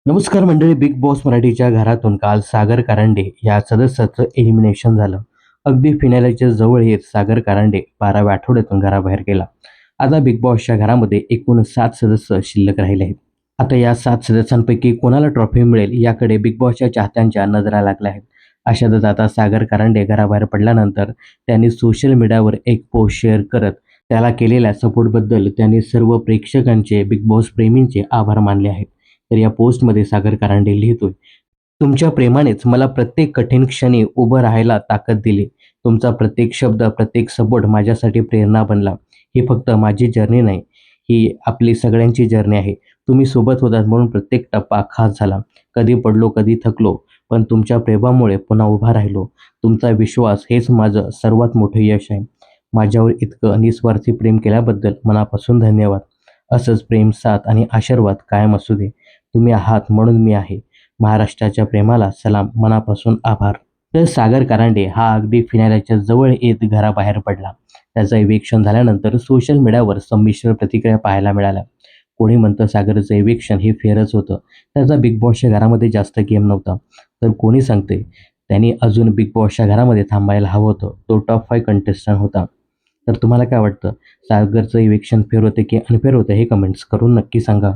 नमस्कार मंडळी, big boss मराठीच्या घरातून काल सागर कारंडे या सदस्याचं एलिमिनेशन झालं. अगदी फिनालेच्या जवळ येत सागर कारंडे 12व्या आठवड्यातून घराबाहेर गेला. आता बिग बॉसच्या घरामध्ये एकूण 7 सदस्य शिल्लक राहिले आहेत. आता या 7 सदस्यांपैकी कोणाला ट्रॉफी मिळेल याकडे बिग बॉसच्या चाहत्यांच्या नजरा लागल्या आहेत. अशातच आता सागर कारंडे घराबाहेर पडल्यानंतर त्यांनी सोशल मीडियावर एक पोस्ट शेअर करत त्याला केलेल्या सपोर्टबद्दल त्यांनी सर्व प्रेक्षकांचे, बिग बॉस प्रेमींचे आभार मानले आहेत. तर या पोस्टमध्ये सागर कारंडे लिहितोय, तुमच्या प्रेमानेच मला प्रत्येक कठीण क्षणी उभं राहायला ताकद दिली. तुमचा प्रत्येक शब्द, प्रत्येक सपोर्ट माझ्यासाठी प्रेरणा बनला. ही फक्त माझी जर्नी नाही, ही आपली सगळ्यांची जर्नी आहे. तुम्ही सोबत होतात म्हणून प्रत्येक टप्पा खास झाला. कधी पडलो, कधी थकलो, पण तुमच्या प्रेमामुळे पुन्हा उभा राहिलो. तुमचा विश्वास हेच माझं सर्वात मोठं यश आहे. माझ्यावर इतकं निस्वार्थी प्रेम केल्याबद्दल मनापासून धन्यवाद. असंच प्रेम, साथ आणि आशीर्वाद कायम असू दे. तुम्ही आहात म्हणून मी आहे. महाराष्ट्राच्या प्रेमाला सलाम, मनापासून आभार. तर सागर कारंडे हा अगदी फिनालेच्या जवळ येत घराबाहेर पडला. त्याचं इव्हिक्शन झाल्यानंतर सोशल मीडियावर संमिश्र प्रतिक्रिया पाहायला मिळाल्या. कोणी म्हणतं सागरचं इव्हिक्शन हे फेअरच होतं. त्याचा बिग बॉसच्या घरामध्ये जास्त गेम नव्हता. तर कोणी सांगते त्यांनी अजून बिग बॉसच्या घरामध्ये थांबायला हवं होतं. तो टॉप 5 कंटेस्टंट होता. तर तुम्हाला काय वाटतं? सागरचं इव्हिक्शन फेअर होतं की अनफेअर होतं हे कमेंट्स करून नक्की सांगा.